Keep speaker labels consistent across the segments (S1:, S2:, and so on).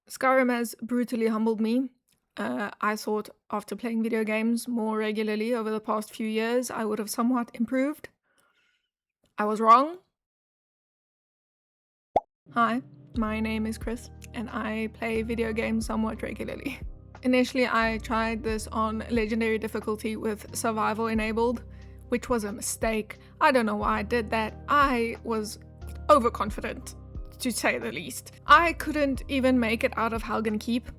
S1: Skyrim has brutally humbled me. I thought after playing video games more regularly over the past few years, I would have somewhat improved. I was wrong. Hi, my name is Chris, and I play video games somewhat regularly. Initially, I tried this on legendary difficulty with survival enabled, which was a mistake. I don't know why I did that. I was overconfident, to say the least. I couldn't even make it out of Helgen Keep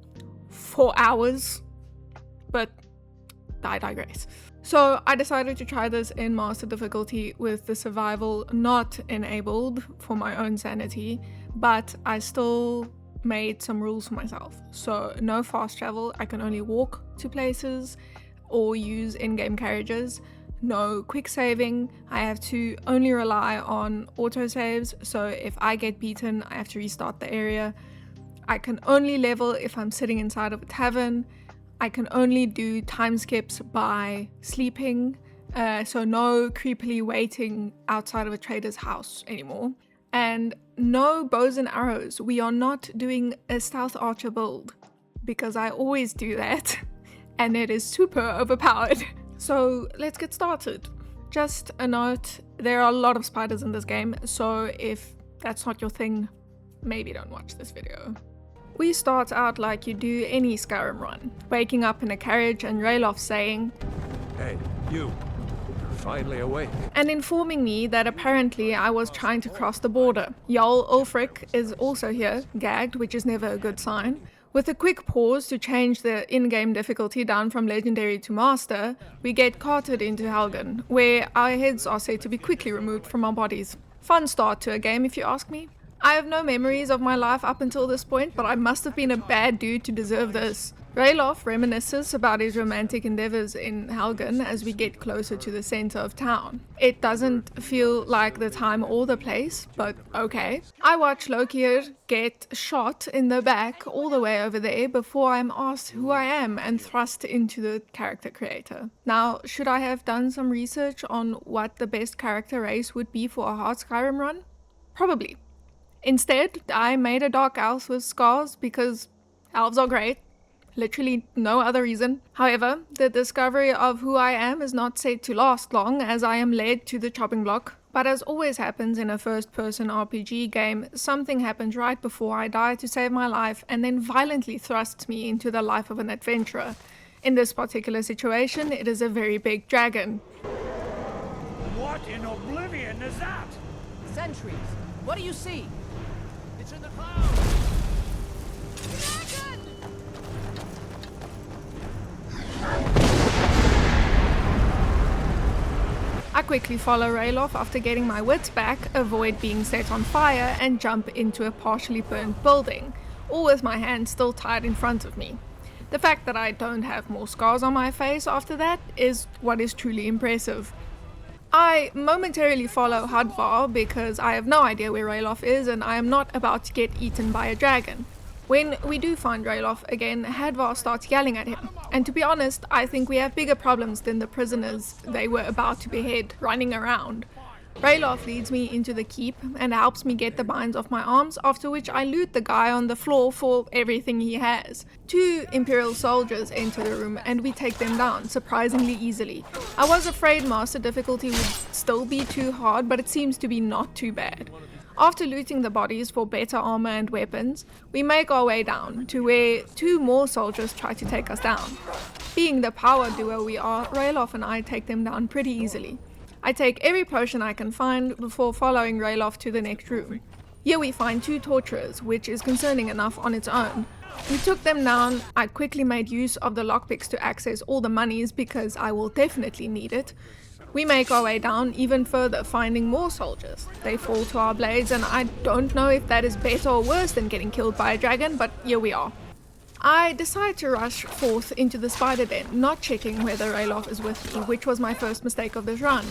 S1: for hours, but I digress. So I decided to try this in master difficulty with the survival not enabled for my own sanity, but I still made some rules for myself. So no fast travel, I can only walk to places or use in-game carriages. No quick saving, I have to only rely on autosaves, so if I get beaten, I have to restart the area. I can only level if I'm sitting inside of a tavern. I can only do time skips by sleeping, so no creepily waiting outside of a trader's house anymore. And no bows and arrows. We are not doing a stealth archer build, because I always do that, and it is super overpowered. So let's get started. Just a note, there are a lot of spiders in this game, so if that's not your thing, maybe don't watch this video. We start out like you do any Skyrim run, waking up in a carriage and Ralof saying,
S2: "Hey, you. Finally awake."
S1: and informing me that apparently I was trying to cross the border. Jarl Ulfric is also here, gagged, which is never a good sign. With a quick pause to change the in-game difficulty down from legendary to master, we get carted into Helgen, where our heads are said to be quickly removed from our bodies. Fun start to a game if you ask me. I have no memories of my life up until this point, but I must have been a bad dude to deserve this. Ralof reminisces about his romantic endeavors in Helgen as we get closer to the center of town. It doesn't feel like the time or the place, but okay. I watch Lokir get shot in the back all the way over there before I'm asked who I am and thrust into the character creator. Now, should I have done some research on what the best character race would be for a hard Skyrim run? Probably. Instead, I made a dark elf with scars because elves are great. Literally no other reason. However, the discovery of who I am is not said to last long as I am led to the chopping block. But as always happens in a first-person RPG game, something happens right before I die to save my life and then violently thrusts me into the life of an adventurer. In this particular situation, it is a very big dragon.
S3: What in oblivion is that?
S4: Sentries! What do you see?
S3: It's in the clouds!
S1: I quickly follow Ralof after getting my wits back, avoid being set on fire, and jump into a partially burnt building, all with my hands still tied in front of me. The fact that I don't have more scars on my face after that is what is truly impressive. I momentarily follow Hadvar because I have no idea where Ralof is and I am not about to get eaten by a dragon. When we do find Ralof again, Hadvar starts yelling at him. And to be honest, I think we have bigger problems than the prisoners they were about to behead running around. Ralof leads me into the keep and helps me get the binds off my arms, after which I loot the guy on the floor for everything he has. 2 Imperial soldiers enter the room and we take them down, surprisingly easily. I was afraid master difficulty would still be too hard, but it seems to be not too bad. After looting the bodies for better armor and weapons, we make our way down to where 2 more soldiers try to take us down. Being the power duo we are, Ralof and I take them down pretty easily. I take every potion I can find before following Ralof to the next room. Here we find 2 torturers, which is concerning enough on its own. We took them down. I quickly made use of the lockpicks to access all the monies because I will definitely need it. We make our way down even further, finding more soldiers. They fall to our blades and I don't know if that is better or worse than getting killed by a dragon, but here we are. I decide to rush forth into the spider den, not checking whether Ralof is with me, which was my first mistake of this run.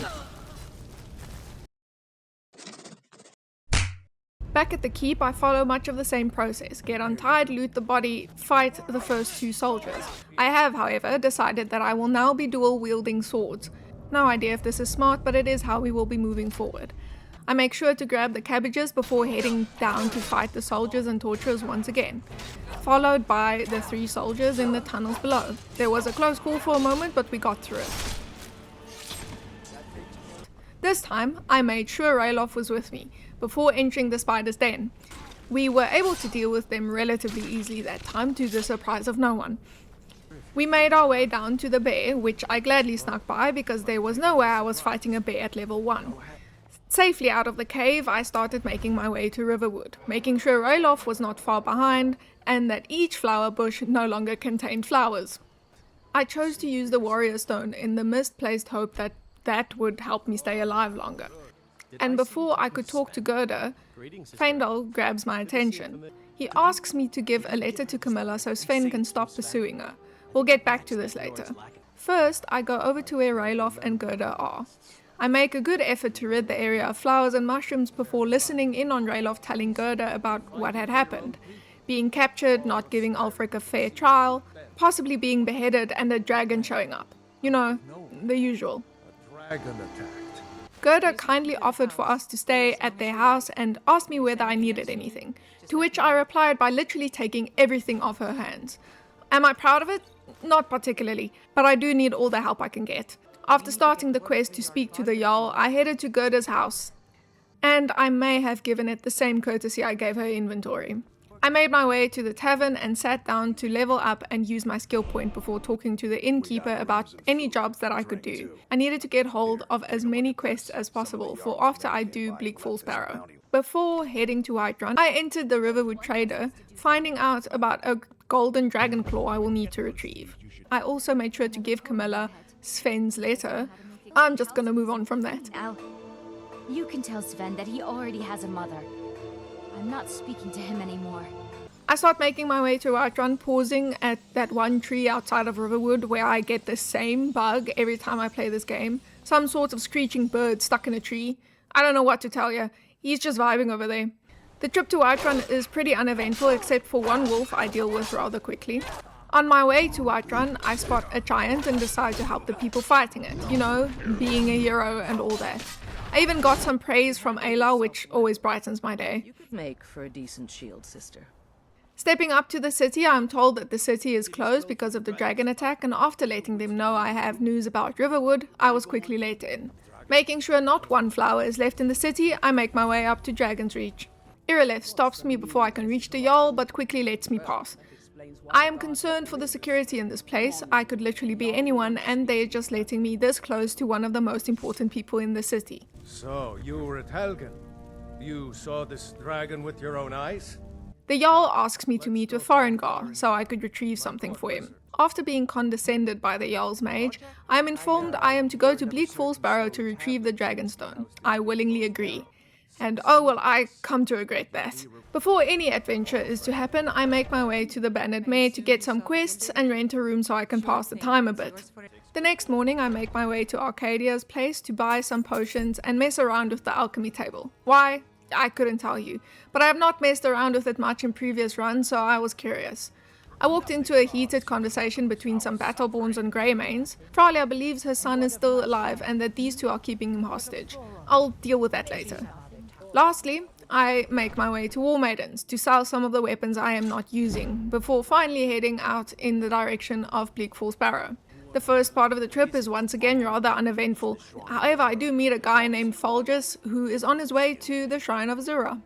S1: Back at the keep, I follow much of the same process. Get untied, loot the body, fight the first 2 soldiers. I have, however, decided that I will now be dual-wielding swords. No idea if this is smart, but it is how we will be moving forward. I make sure to grab the cabbages before heading down to fight the soldiers and torturers once again, followed by the 3 soldiers in the tunnels below. There was a close call for a moment, but we got through it. This time, I made sure Ralof was with me before entering the spider's den. We were able to deal with them relatively easily that time, to the surprise of no one. We made our way down to the bear, which I gladly snuck by because there was no way I was fighting a bear at level 1. Safely out of the cave, I started making my way to Riverwood, making sure Ralof was not far behind and that each flower bush no longer contained flowers. I chose to use the warrior stone in the misplaced hope that that would help me stay alive longer. And before I could talk to Gerda, Faendal grabs my attention. He asks me to give a letter to Camilla so Sven can stop pursuing her. We'll get back to this later. First, I go over to where Ralof and Gerda are. I make a good effort to rid the area of flowers and mushrooms before listening in on Ralof telling Gerda about what had happened. Being captured, not giving Ulfric a fair trial, possibly being beheaded, and a dragon showing up. You know, the usual.
S2: Dragon attacked.
S1: Gerda kindly offered for us to stay at their house and asked me whether I needed anything, to which I replied by literally taking everything off her hands. Am I proud of it? Not particularly, but I do need all the help I can get. After starting the quest to speak to the Jarl, I headed to Gerda's house, and I may have given it the same courtesy I gave her inventory. I made my way to the tavern and sat down to level up and use my skill point before talking to the innkeeper about any jobs that I could do. I needed to get hold of as many quests as possible for after I do Bleak Falls Barrow. Before heading to Whiterun, I entered the Riverwood Trader, finding out about a golden dragon claw I will need to retrieve. I also made sure to give Camilla Sven's letter. I'm just gonna move on from that.
S5: Al, you can tell Sven that he already has a mother. I'm not speaking to him anymore.
S1: I start making my way to Whiterun, pausing at that one tree outside of Riverwood where I get the same bug every time I play this game. Some sort of screeching bird stuck in a tree. I don't know what to tell you. He's just vibing over there. The trip to Whiterun is pretty uneventful except for one wolf I deal with rather quickly. On my way to Whiterun, I spot a giant and decide to help the people fighting it. You know, being a hero and all that. I even got some praise from Ayla, which always brightens my day.
S4: You could make for a decent shield, sister.
S1: Stepping up to the city, I'm told that the city is closed because of the dragon attack, and after letting them know I have news about Riverwood, I was quickly let in. Making sure not one flower is left in the city, I make my way up to Dragon's Reach. Irileth stops me before I can reach the Jarl, but quickly lets me pass. I am concerned for the security in this place. I could literally be anyone, and they're just letting me this close to one of the most important people in the city.
S2: So, you were at Helgen. You saw this dragon with your own eyes?
S1: The Jarl asks me to meet with Farengar, so I could retrieve something for him. After being condescended by the Jarl's mage, I am informed I am to go to Bleak Falls Barrow to retrieve the Dragonstone. I willingly agree. And oh well, I come to regret that. Before any adventure is to happen, I make my way to the Banded Mare to get some quests and rent a room so I can pass the time a bit. The next morning I make my way to Arcadia's place to buy some potions and mess around with the alchemy table. Why? I couldn't tell you, but I have not messed around with it much in previous runs, so I was curious. I walked into a heated conversation between some Battleborns and Greymanes. Fralia believes her son is still alive and that these two are keeping him hostage. I'll deal with that later. Lastly, I make my way to War Maidens to sell some of the weapons I am not using, before finally heading out in the direction of Bleak Falls Barrow. The first part of the trip is once again rather uneventful. However, I do meet a guy named Folgis who is on his way to the Shrine of Azura.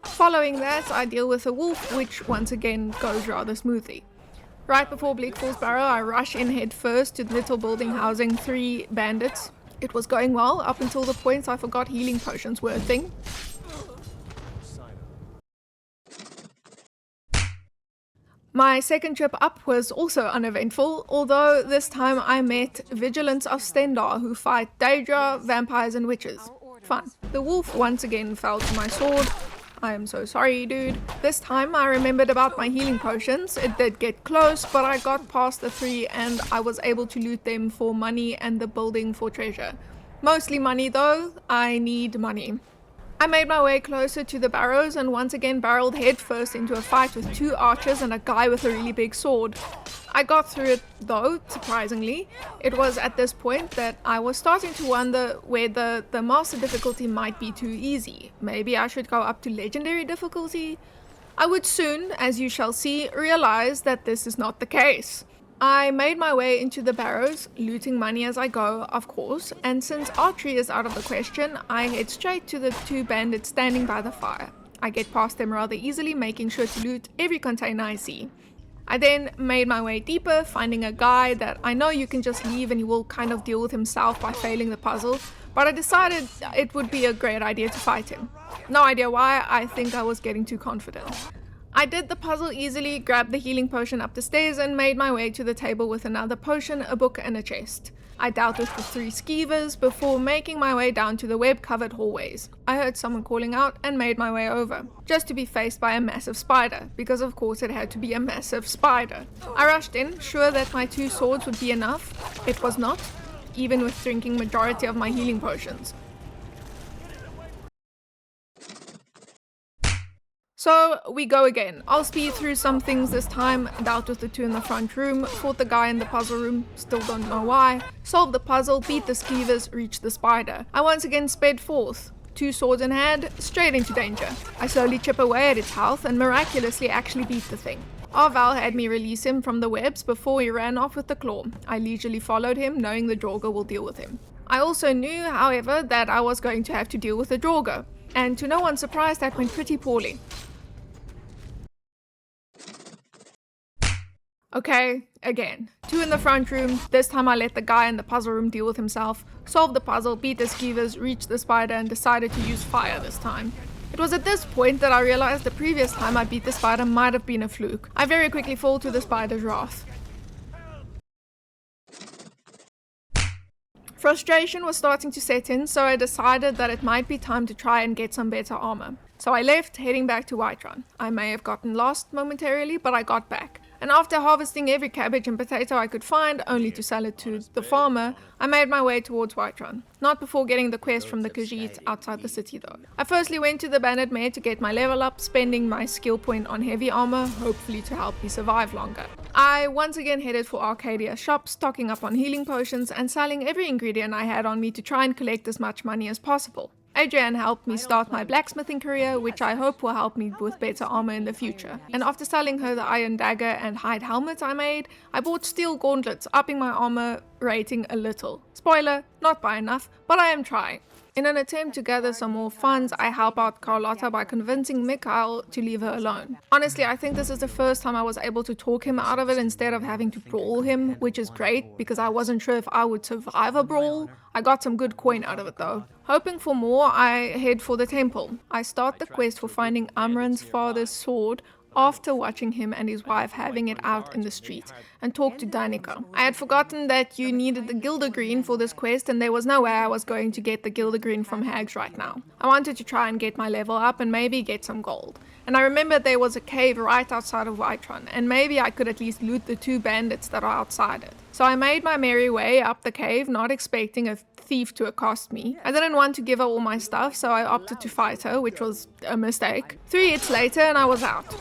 S1: Following that, I deal with a wolf, which once again goes rather smoothly. Right before Bleak Falls Barrow, I rush in head first to the little building housing 3 bandits. It was going well up until the point I forgot healing potions were a thing. My second trip up was also uneventful, although this time I met Vigilants of Stendar who fight Daedra, vampires and witches. Fun. The wolf once again fell to my sword. I am so sorry, dude. This time I remembered about my healing potions. It did get close, but I got past the 3 and I was able to loot them for money and the building for treasure. Mostly money though. I need money. I made my way closer to the barrows and once again barreled headfirst into a fight with 2 archers and a guy with a really big sword. I got through it though, surprisingly. It was at this point that I was starting to wonder whether the master difficulty might be too easy. Maybe I should go up to legendary difficulty? I would soon, as you shall see, realize that this is not the case. I made my way into the barrows, looting money as I go, of course, and since archery is out of the question, I head straight to the 2 bandits standing by the fire. I get past them rather easily, making sure to loot every container I see. I then made my way deeper, finding a guy that I know you can just leave and he will kind of deal with himself by failing the puzzle, but I decided it would be a great idea to fight him. No idea why, I think I was getting too confident. I did the puzzle easily, grabbed the healing potion up the stairs and made my way to the table with another potion, a book and a chest. I dealt with the 3 skeevers before making my way down to the web-covered hallways. I heard someone calling out and made my way over, just to be faced by a massive spider, because of course it had to be a massive spider. I rushed in, sure that my 2 swords would be enough. It was not, even with drinking majority of my healing potions. So we go again. I'll speed through some things this time, dealt with the 2 in the front room, fought the guy in the puzzle room, still don't know why, solved the puzzle, beat the skeevers, reached the spider. I once again sped forth, 2 swords in hand, straight into danger. I slowly chip away at its health and miraculously actually beat the thing. Arval had me release him from the webs before he ran off with the claw. I leisurely followed him, knowing the Draugr will deal with him. I also knew, however, that I was going to have to deal with the Draugr, and to no one's surprise that went pretty poorly. Okay, again, 2 in the front room. This time I let the guy in the puzzle room deal with himself, solved the puzzle, beat the skeevers, reached the spider and decided to use fire this time. It was at this point that I realized the previous time I beat the spider might have been a fluke. I very quickly fall to the spider's wrath. Frustration was starting to set in, so I decided that it might be time to try and get some better armor. So I left, heading back to Whiterun. I may have gotten lost momentarily, but I got back. And after harvesting every cabbage and potato I could find, only to sell it to the farmer, I made my way towards Whiterun. Not before getting the quest from the Khajiit outside the city though. I firstly went to the Bandit Mare to get my level up, spending my skill point on heavy armor, hopefully to help me survive longer. I once again headed for Arcadia's shop, stocking up on healing potions and selling every ingredient I had on me to try and collect as much money as possible. Adrian helped me start my blacksmithing career, which I hope will help me with better armor in the future. And after selling her the iron dagger and hide helmet I made, I bought steel gauntlets, upping my armor rating a little. Spoiler, not by enough, but I am trying. In an attempt to gather some more funds, I help out Carlotta by convincing Mikhail to leave her alone. Honestly, I think this is the first time I was able to talk him out of it instead of having to brawl him, which is great because I wasn't sure if I would survive a brawl. I got some good coin out of it though. Hoping for more, I head for the temple. I start the quest for finding Amran's father's sword after watching him and his wife having it out in the street, and talk to Danica. I had forgotten that you needed the Gildergreen for this quest, and there was no way I was going to get the Gildergreen from hags right now. I wanted to try and get my level up and maybe get some gold. And I remembered there was a cave right outside of Whiterun, and maybe I could at least loot the 2 bandits that are outside it. So I made my merry way up the cave, not expecting a thief to accost me. I didn't want to give her all my stuff, so I opted to fight her, which was a mistake. 3 hits later and I was out.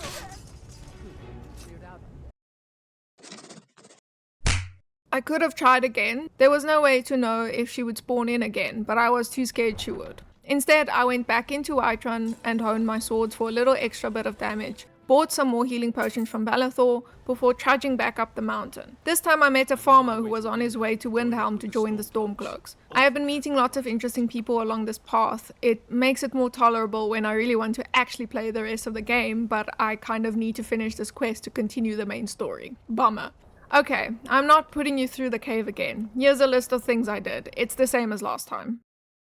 S1: I could have tried again. There was no way to know if she would spawn in again, but I was too scared she would. Instead, I went back into Whiterun and honed my swords for a little extra bit of damage. Bought some more healing potions from Balathor before trudging back up the mountain. This time I met a farmer who was on his way to Windhelm to join the Stormcloaks. I have been meeting lots of interesting people along this path. It makes it more tolerable when I really want to actually play the rest of the game, but I kind of need to finish this quest to continue the main story. Bummer. Okay, I'm not putting you through the cave again. Here's a list of things I did. It's the same as last time.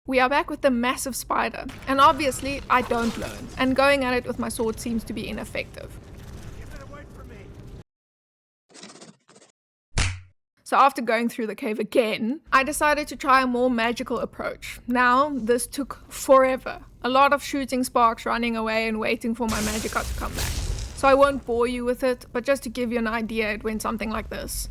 S1: We are back with the massive spider, and obviously I don't learn, and going at it with my sword seems to be ineffective. So after going through the cave again, I decided to try a more magical approach. Now, this took forever. A lot of shooting sparks, running away and waiting for my magicka to come back. So I won't bore you with it, but just to give you an idea, it went something like this.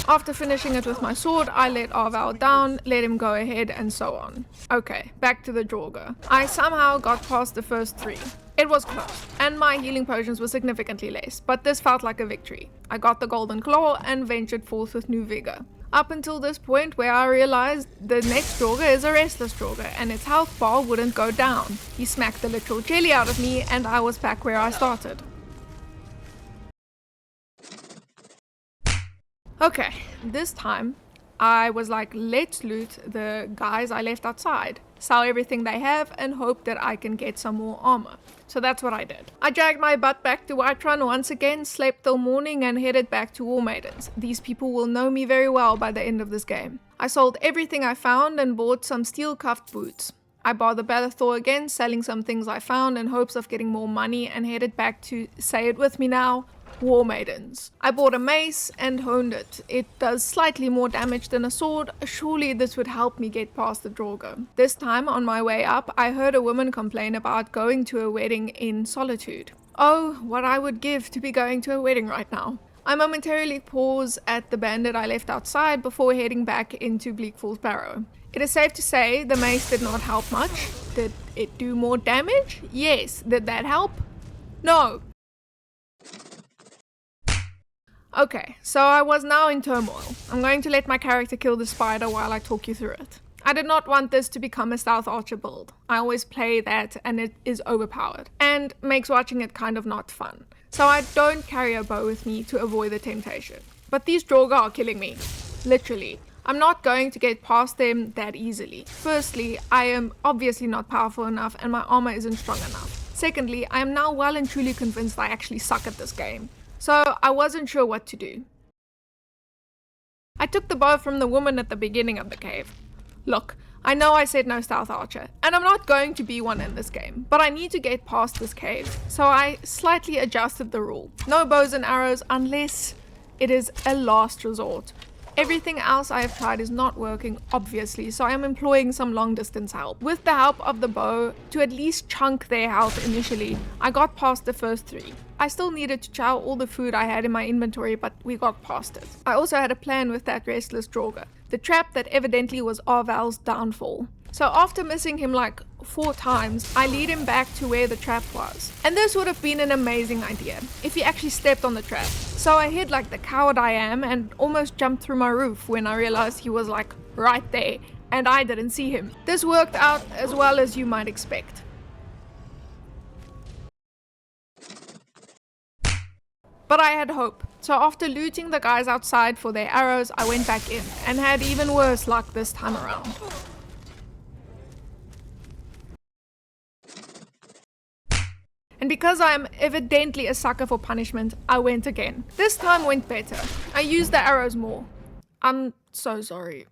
S1: After finishing it with my sword, I let Arval down, let him go ahead, and so on. Okay, back to the Draugr. I somehow got past the first 3. It was close, and my healing potions were significantly less, but this felt like a victory. I got the golden claw and ventured forth with new vigor. Up until this point where I realized the next Draugr is a restless Draugr and its health bar wouldn't go down. He smacked the literal jelly out of me and I was back where I started. Okay, this time I was like, let's loot the guys I left outside, sell everything they have and hope that I can get some more armor. So that's what I did. I dragged my butt back to Whiterun once again, slept till morning and headed back to War Maidens. These people will know me very well by the end of this game. I sold everything I found and bought some steel cuffed boots. I bothered Belethor again, selling some things I found in hopes of getting more money and headed back to, say it with me now, War Maidens. I bought a mace and honed it. It does slightly more damage than a sword. Surely this would help me get past the Draugr. This time on my way up, I heard a woman complain about going to a wedding in solitude. Oh, what I would give to be going to a wedding right now. I momentarily pause at the bandit I left outside before heading back into Bleak Falls Barrow. It is safe to say the mace did not help much. Did it do more damage? Yes. Did that help? No. Okay, so I was now in turmoil. I'm going to let my character kill the spider while I talk you through it. I did not want this to become a stealth archer build. I always play that and it is overpowered and makes watching it kind of not fun. So I don't carry a bow with me to avoid the temptation. But these Draugr are killing me. Literally. I'm not going to get past them that easily. Firstly, I am obviously not powerful enough and my armor isn't strong enough. Secondly, I am now well and truly convinced I actually suck at this game. So I wasn't sure what to do. I took the bow from the woman at the beginning of the cave. Look, I know I said no stealth archer, and I'm not going to be one in this game, but I need to get past this cave, so I slightly adjusted the rule. No bows and arrows unless it is a last resort. Everything else I have tried is not working, obviously, so I am employing some long distance help. With the help of the bow, to at least chunk their health initially, I got past the first 3. I still needed to chow all the food I had in my inventory, but we got past it. I also had a plan with that restless Draugr, the trap that evidently was Arval's downfall. So after missing him like 4 times, I lead him back to where the trap was. And this would have been an amazing idea, if he actually stepped on the trap. So I hid like the coward I am and almost jumped through my roof when I realized he was like right there and I didn't see him. This worked out as well as you might expect. But I had hope. So after looting the guys outside for their arrows, I went back in and had even worse luck this time around. And because I am evidently a sucker for punishment, I went again. This time went better. I used the arrows more. I'm so sorry.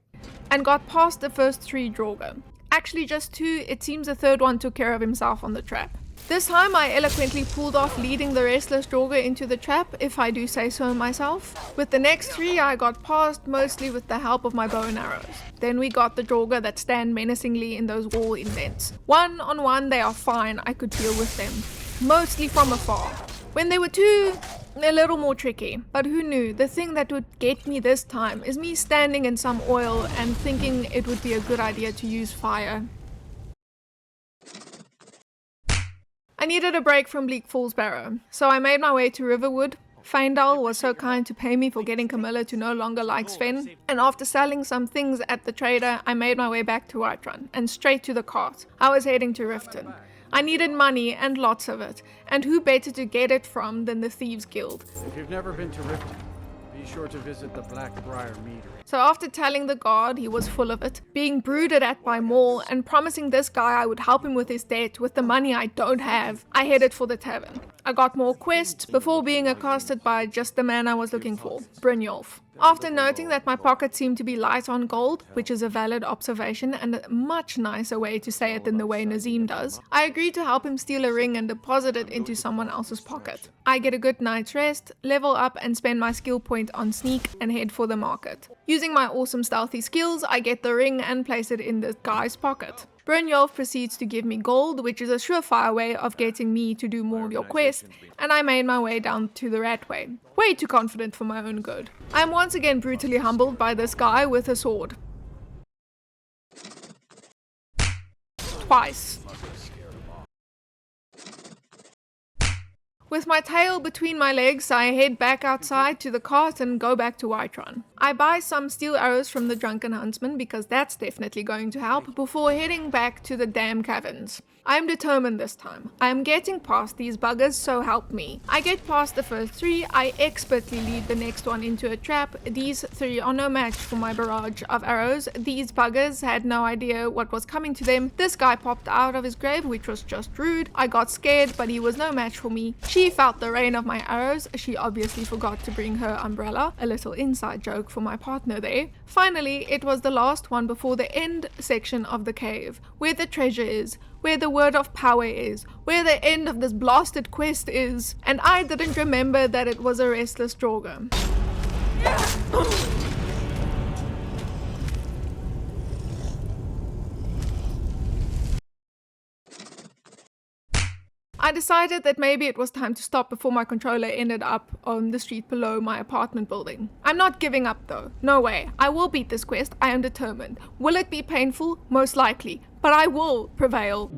S1: And got past the first 3 Draugr. Actually just 2, it seems the third one took care of himself on the trap. This time I eloquently pulled off leading the restless Draugr into the trap, if I do say so myself. With the next 3 I got past, mostly with the help of my bow and arrows. Then we got the Draugr that stand menacingly in those wall indents. 1-on-1 they are fine, I could deal with them. Mostly from afar. When they were 2, a little more tricky. But who knew, the thing that would get me this time is me standing in some oil and thinking it would be a good idea to use fire. I needed a break from Bleak Falls Barrow, so I made my way to Riverwood. Faendal was so kind to pay me for getting Camilla to no longer like Sven, and after selling some things at the trader, I made my way back to Whiterun, and straight to the cart. I was heading to Riften. I needed money, and lots of it, and who better to get it from than the Thieves' Guild?
S6: If you've never been to Riften, be sure to visit the Blackbriar Meadery.
S1: So after telling the guard he was full of it, being brooded at by Maul, and promising this guy I would help him with his debt with the money I don't have, I headed for the tavern. I got more quests before being accosted by just the man I was looking for, Brynjolf. After noting that my pocket seemed to be light on gold, which is a valid observation and a much nicer way to say it than the way Nazim does, I agreed to help him steal a ring and deposit it into someone else's pocket. I get a good night's rest, level up and spend my skill point on sneak and head for the market. Using my awesome stealthy skills, I get the ring and place it in the guy's pocket. Brynjolf proceeds to give me gold, which is a surefire way of getting me to do more of your quest, and I made my way down to the Ratway. Way too confident for my own good. I am once again brutally humbled by this guy with a sword. Twice. With my tail between my legs, I head back outside to the cart and go back to Whiterun. I buy some steel arrows from the drunken huntsman because that's definitely going to help before heading back to the damn caverns. I am determined this time. I am getting past these buggers, so help me. I get past the first 3, I expertly lead the next one into a trap. These 3 are no match for my barrage of arrows. These buggers had no idea what was coming to them. This guy popped out of his grave, which was just rude. I got scared, but he was no match for me. She felt the rain of my arrows. She obviously forgot to bring her umbrella. A little inside joke for my partner there. Finally, it was the last one before the end section of the cave, where the treasure is, where the word of power is, where the end of this blasted quest is, and I didn't remember that it was a restless Draugr. I decided that maybe it was time to stop before my controller ended up on the street below my apartment building. I'm not giving up though, no way. I will beat this quest, I am determined. Will it be painful? Most likely, but I will prevail.